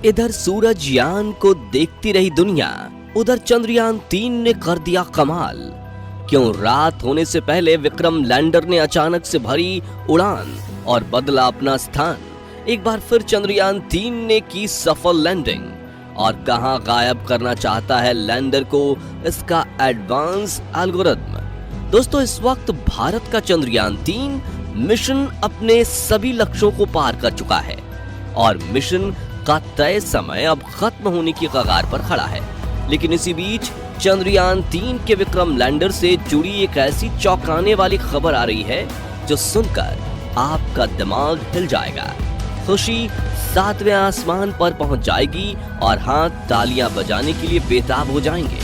इधर सूरजयान को देखती रही दुनिया, उधर चंद्रयान 3 ने कर दिया कमाल। क्यों रात होने से पहले विक्रम लैंडर ने अचानक से भरी उड़ान और बदला अपना स्थान। एक बार फिर चंद्रयान 3 ने की सफल लैंडिंग और कहां गायब करना चाहता है लैंडर को इसका एडवांस एल्गोरिथम। दोस्तों, इस वक्त भारत का चंद्रयान 3 मिशन अपने सभी लक्ष्यों को पार कर चुका है और मिशन का तय समय अब खत्म होने की कगार पर खड़ा है। लेकिन इसी बीच चंद्रयान 3 के विक्रम लैंडर से जुड़ी एक ऐसी चौंकाने वाली खबर आ रही है जो सुनकर आपका दिमाग हिल जाएगा। खुशी 7वें आसमान पर पहुंच जाएगी और हाथ तालियां बजाने के लिए बेताब हो जाएंगे,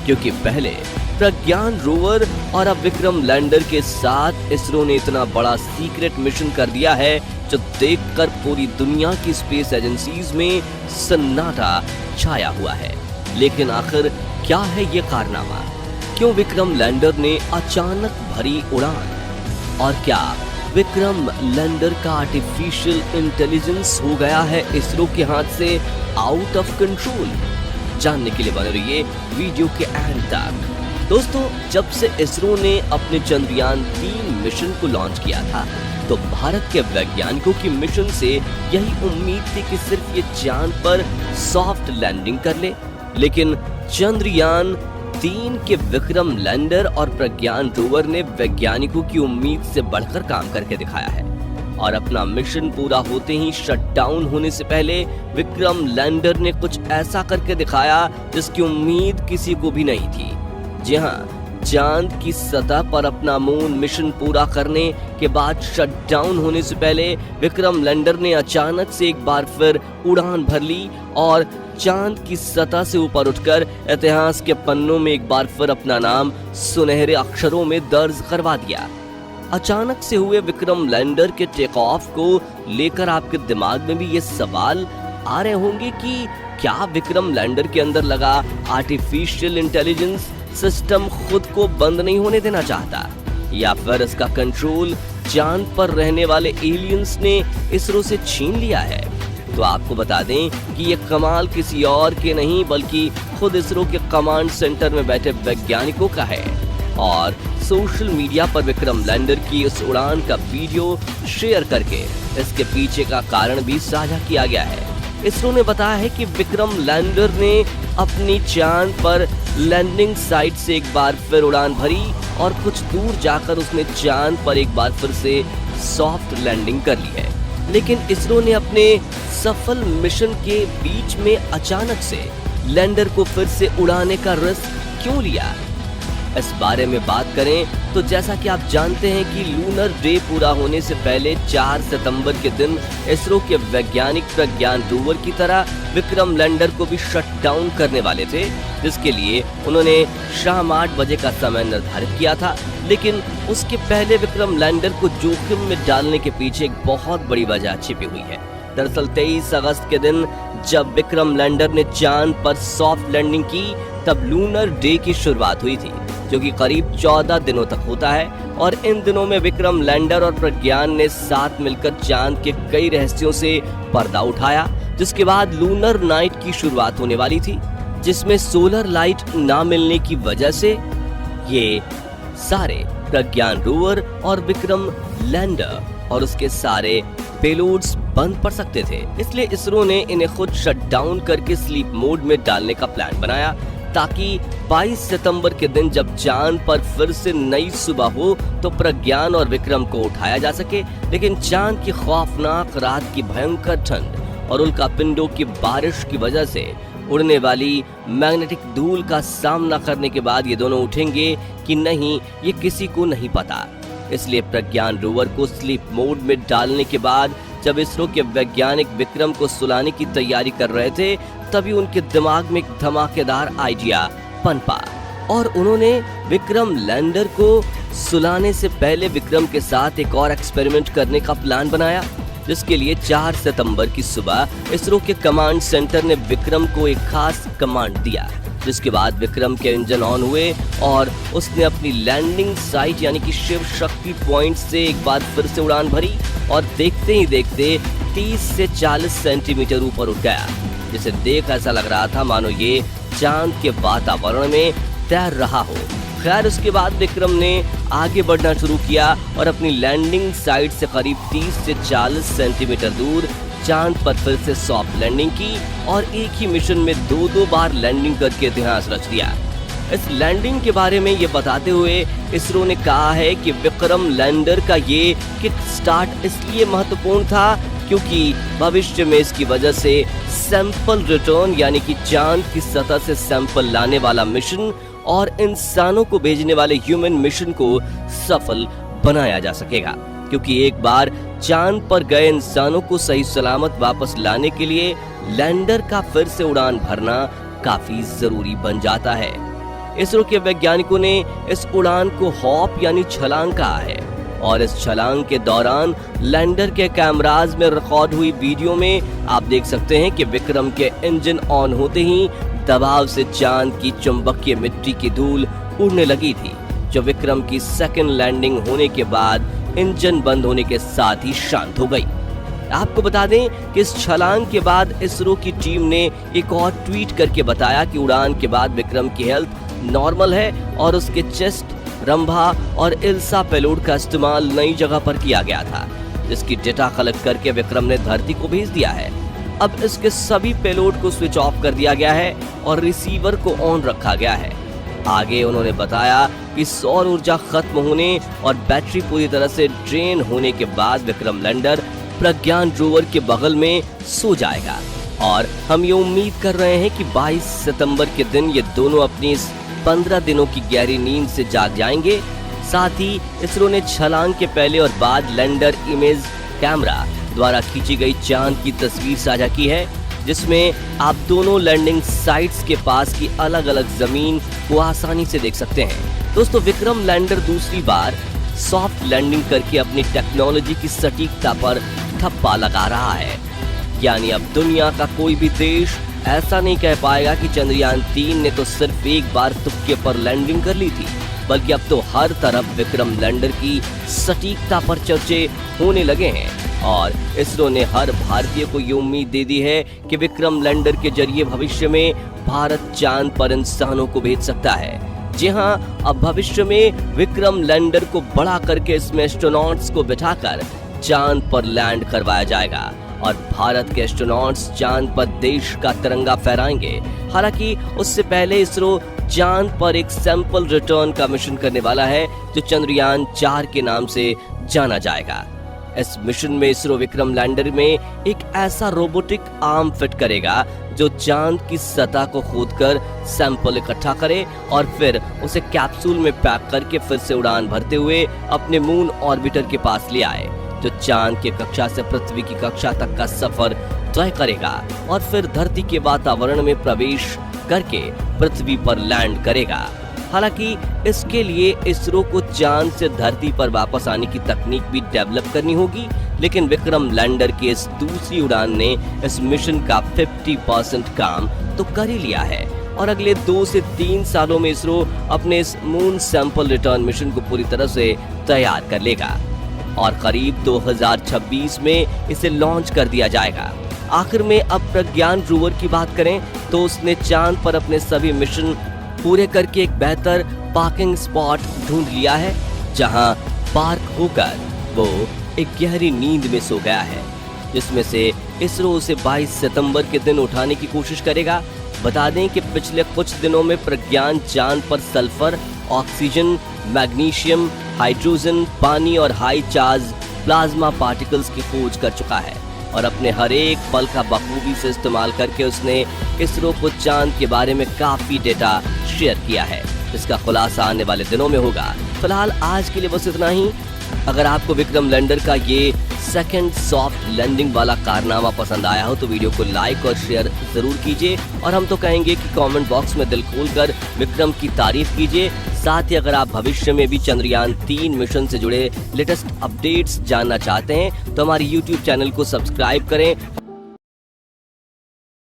क्योंकि पहले प्रज्ञान रोवर और अब विक्रम लैंडर के साथ इसरो ने इतना बड़ा सीक्रेट मिशन कर दिया है जो देखकर पूरी दुनिया की स्पेस एजेंसीज में सन्नाटा छाया हुआ है। लेकिन आखिर क्या है ये कारनामा? क्यों विक्रम लैंडर ने अचानक भरी उड़ान? और क्या विक्रम लैंडर का आर्टिफिशियल इंटेलिजेंस हो गया है इसरो के हाथ से आउट ऑफ कंट्रोल? जानने के लिए बने रहिए वीडियो के एंड तक। दोस्तों, जब से इसरो ने अपने चंद्रयान 3 मिशन को लॉन्च किया था तो भारत के वैज्ञानिकों की मिशन से यही उम्मीद थी कि सिर्फ ये चांद पर सॉफ्ट लैंडिंग कर ले। लेकिन चंद्रयान 3 के विक्रम लैंडर और प्रज्ञान रोवर ने वैज्ञानिकों की उम्मीद से बढ़कर काम करके दिखाया है और अपना मिशन पूरा होते ही शटडाउन होने से पहले विक्रम लैंडर ने कुछ ऐसा करके दिखाया जिसकी उम्मीद किसी को भी नहीं थी। जी हाँ, चांद की सतह पर अपना मून मिशन पूरा करने के बाद शटडाउन होने से पहले विक्रम लैंडर ने अचानक से एक बार फिर उड़ान भर ली और चांद की सतह से ऊपर उठकर इतिहास के पन्नों में एक बार फिर अपना नाम सुनहरे अक्षरों में दर्ज करवा दिया। अचानक से हुए विक्रम लैंडर के टेक ऑफ को लेकर आपके दिमाग में भी ये सवाल आ रहे होंगे कि क्या विक्रम लैंडर के अंदर लगा आर्टिफिशियल इंटेलिजेंस सिस्टम खुद को बंद नहीं होने देना चाहता, या फिर इसका कंट्रोल चांद पर रहने वाले एलियंस ने इसरो से छीन लिया है? तो आपको बता दें कि ये कमाल किसी और के नहीं बल्कि खुद इसरो के कमांड सेंटर में बैठे वैज्ञानिकों का है। और सोशल मीडिया पर विक्रम लैंडर की इस उड़ान का वीडियो शेयर करके इसके पीछे का कारण भी साझा किया गया है। इसरो ने बताया है कि विक्रम लैंडर ने अपनी चांद पर लैंडिंग साइट से एक बार फिर उड़ान भरी और कुछ दूर जाकर उसने चांद पर एक बार फिर से सॉफ्ट लैंडिंग कर ली है। लेकिन इसरो ने अपने सफल मिशन के बीच में अचानक से लैंडर को फिर से उड़ाने का रिस्क क्यों लिया? इस बारे में बात करें तो जैसा कि आप जानते हैं कि लूनर डे पूरा होने से पहले 4 सितंबर के दिन इसरो के वैज्ञानिक प्रज्ञान रोवर की तरह विक्रम लैंडर को भी शट डाउन करने वाले थे, जिसके लिए उन्होंने शाम 8 बजे का समय निर्धारित किया था। लेकिन उसके पहले विक्रम लैंडर को जोखिम में डालने के पीछे एक बहुत बड़ी वजह छिपी हुई है। दरअसल 23 अगस्त के दिन जब विक्रम लैंडर ने चांद पर सॉफ्ट लैंडिंग की तब लूनर डे की शुरुआत हुई थी, जो कि करीब 14 दिनों तक होता है। और इन दिनों में विक्रम लैंडर और प्रज्ञान ने साथ मिलकर चांद के कई रहस्यों से पर्दा उठाया, जिसके बाद लूनर नाइट की शुरुआत होने वाली थी, जिसमें सोलर लाइट ना मिलने की वजह से ये सारे प्रज्ञान रोवर और विक्रम लैंडर और उसके सारे पेलोड्स बंद पड़ सकते थे। इसलिए इसरो ने इन्हें खुद शट डाउन करके स्लीप मोड में डालने का प्लान बनाया, ताकि 22 सितंबर के दिन जब चांद पर फिर से नई सुबह हो तो प्रज्ञान और विक्रम को उठाया जा सके। लेकिन चांद की खौफनाक रात की भयंकर ठंड और उल्कापिंडों की बारिश की वजह से उड़ने वाली मैग्नेटिक धूल का सामना करने के बाद ये दोनों उठेंगे कि नहीं, ये किसी को नहीं पता। इसलिए प्रज्ञान रोवर को स्लीप मोड में डालने के बाद जब इसरो के वैज्ञानिक विक्रम को सुलाने की तैयारी कर रहे थे, तभी उनके दिमाग में एक धमाकेदार आइडिया पनपा और उन्होंने विक्रम लैंडर को सुलाने से पहले विक्रम के साथ एक और एक्सपेरिमेंट करने का प्लान बनाया, जिसके लिए 4 सितंबर की सुबह इसरो के कमांड सेंटर ने विक्रम को एक खास कमांड दिया, जिसके बाद विक्रम के इंजन ऑन हुए और उसने अपनी लैंडिंग साइट यानी कि शिव शक्ति पॉइंट से एक बार फिर से उड़ान भरी और देखते ही देखते 30 से 40 सेंटीमीटर ऊपर उठ गया। जिसे देख ऐसा लग रहा था मानो ये चांद के वातावरण में तैर रहा हो। खैर उसके बाद विक्रम ने आगे बढ़ना शुरू किया और अपनी लैंडिंग साइट से करीब 30 से 40 सेंटीमीटर दूर चांद पर फिर से सॉफ्ट लैंडिंग की और एक ही मिशन में 2-2 बार लैंडिंग करके इतिहास रच दिया। इस लैंडिंग के बारे में ये बताते हुए इसरो ने कहा है कि विक्रम लैंडर का ये किक स्टार्ट इसलिए महत्वपूर्ण था क्योंकि भविष्य में इसकी वजह से सैंपल रिटर्न यानी कि चांद की सतह से सैंपल लाने वाला मिशन और इंसानों को भेजने वाले ह्यूमन मिशन को सफल बनाया जा सकेगा, क्योंकि एक बार चांद पर गए इंसानों को सही सलामत वापस लाने के लिए लैंडर का फिर से उड़ान भरना काफी जरूरी बन जाता है। इसरो के वैज्ञानिकों ने इस उड़ान को हॉप यानी छलांग कहा है और इस छलांग के दौरान लैंडर के कैमराज में रिकॉर्ड हुई वीडियो में आप देख सकते हैं कि विक्रम के इंजन ऑन होते ही दबाव से चांद की चुंबकीय मिट्टी की धूल उड़ने लगी थी, जो विक्रम की सेकंड लैंडिंग होने के बाद इंजन बंद होने के साथ ही शांत हो गई। आपको बता दें कि इस छलांग के बाद इसरो की टीम ने एक और ट्वीट करके बताया कि उड़ान के बाद विक्रम की हेल्थ नॉर्मल है और उसके चेस्ट, रंभा और इल्सा पेलोड का इस्तेमाल नई जगह पर किया गया था, जिसकी डेटा कलेक्ट करके विक्रम ने धरती को भेज दिया है। अब इसके सभी पेलोड को स्विच ऑफ कर दिया गया है और रिसीवर को ऑन रखा गया है। आगे उन्होंने बताया कि सौर ऊर्जा खत्म होने और बैटरी पूरी तरह से ड्रेन होने के बाद विक्रम लैंडर प्रज्ञान रोवर के बगल में सो जाएगा और हम ये उम्मीद कर रहे हैं कि 22 सितंबर के दिन ये दोनों अपनी इस 15 दिनों की गहरी नींद से जाग जाएंगे। साथ ही इसरो ने छलांग के पहले और बाद लैंडर इमेज कैमरा द्वारा खींची गई चांद की तस्वीर साझा की है, जिसमें आप दोनों लैंडिंग साइट्स के पास की अलग अलग जमीन को आसानी से देख सकते हैं। दोस्तों, विक्रम लैंडर दूसरी बार सॉफ्ट लैंडिंग करके अपनी टेक्नोलॉजी की सटीकता पर ठप्पा लगा रहा है। यानी अब दुनिया का कोई भी देश ऐसा नहीं कह पाएगा कि चंद्रयान 3 ने तो सिर्फ एक बार तुक्के पर लैंडिंग कर ली थी, बल्कि अब तो हर तरफ विक्रम लैंडर की सटीकता पर चर्चे होने लगे हैं और इसरो ने हर भारतीय को ये उम्मीद दे दी है कि विक्रम लैंडर के जरिए भविष्य में भारत चांद पर इंसानों को भेज सकता है। जी हां, अब भविष्य में विक्रम लैंडर को बड़ा करके इसमें एस्ट्रोनॉट्स को बिठाकर चांद पर लैंड करवाया जाएगा और भारत के एस्ट्रोनॉट्स चांद पर देश का तिरंगा फहराएंगे। हालांकि उससे पहले इसरो चांद पर एक सैंपल रिटर्न का मिशन करने वाला है, जो चंद्रयान 4 के नाम से जाना जाएगा। इस मिशन में इसरो विक्रम लैंडर में एक ऐसा रोबोटिक आर्म फिट करेगा जो चांद की सतह को खोदकर सैंपल इकट्ठा करे और फिर उसे कैप्सूल में पैक करके फिर से उड़ान भरते हुए अपने मून ऑर्बिटर के पास ले आए, जो चांद की कक्षा से पृथ्वी की कक्षा तक का सफर तय करेगा और फिर धरती के वातावरण में प्रवेश करके पृथ्वी पर लैंड करेगा। हालांकि इसके लिए इसरो को चांद से धरती पर वापस आने की तकनीक भी डेवलप करनी होगी, लेकिन विक्रम लैंडर की इस दूसरी उड़ान ने इस मिशन का 50% काम तो कर ही लिया है और अगले 2 से 3 सालों में इसरो अपने इस मून सैंपल रिटर्न मिशन को पूरी तरह से तैयार कर लेगा और करीब 2026 में इसे लॉन्च कर दिया जाएगा। आखिर में अब प्रज्ञान रोवर की बात करें तो उसने चांद पर अपने सभी मिशन पूरे करके एक बेहतर पार्किंग स्पॉट ढूंढ लिया है, जहां पार्क होकर वो एक गहरी नींद में सो गया है, जिसमें से इसरो उसे 22 सितंबर के दिन उठाने की कोशिश करेगा। बता दें कि पिछले कुछ दिनों में प्रज्ञान चांद पर सल्फर, ऑक्सीजन, मैग्नीशियम, हाइड्रोजन, पानी और हाई चार्ज प्लाज्मा पार्टिकल्स की खोज कर चुका है और अपने हर एक पल का बखूबी से इस्तेमाल करके उसने इसरो को चांद के बारे में काफी डेटा शेयर किया है, जिसका खुलासा आने वाले दिनों में होगा। फिलहाल आज के लिए बस इतना ही। अगर आपको विक्रम लैंडर का ये सेकंड सॉफ्ट लैंडिंग वाला कारनामा पसंद आया हो तो वीडियो को लाइक और शेयर जरूर कीजिए और हम तो कहेंगे कि कमेंट बॉक्स में दिल खोलकर विक्रम की तारीफ कीजिए। साथ ही अगर आप भविष्य में भी चंद्रयान 3 मिशन से जुड़े लेटेस्ट अपडेट्स जानना चाहते हैं तो हमारे YouTube चैनल को सब्सक्राइब करें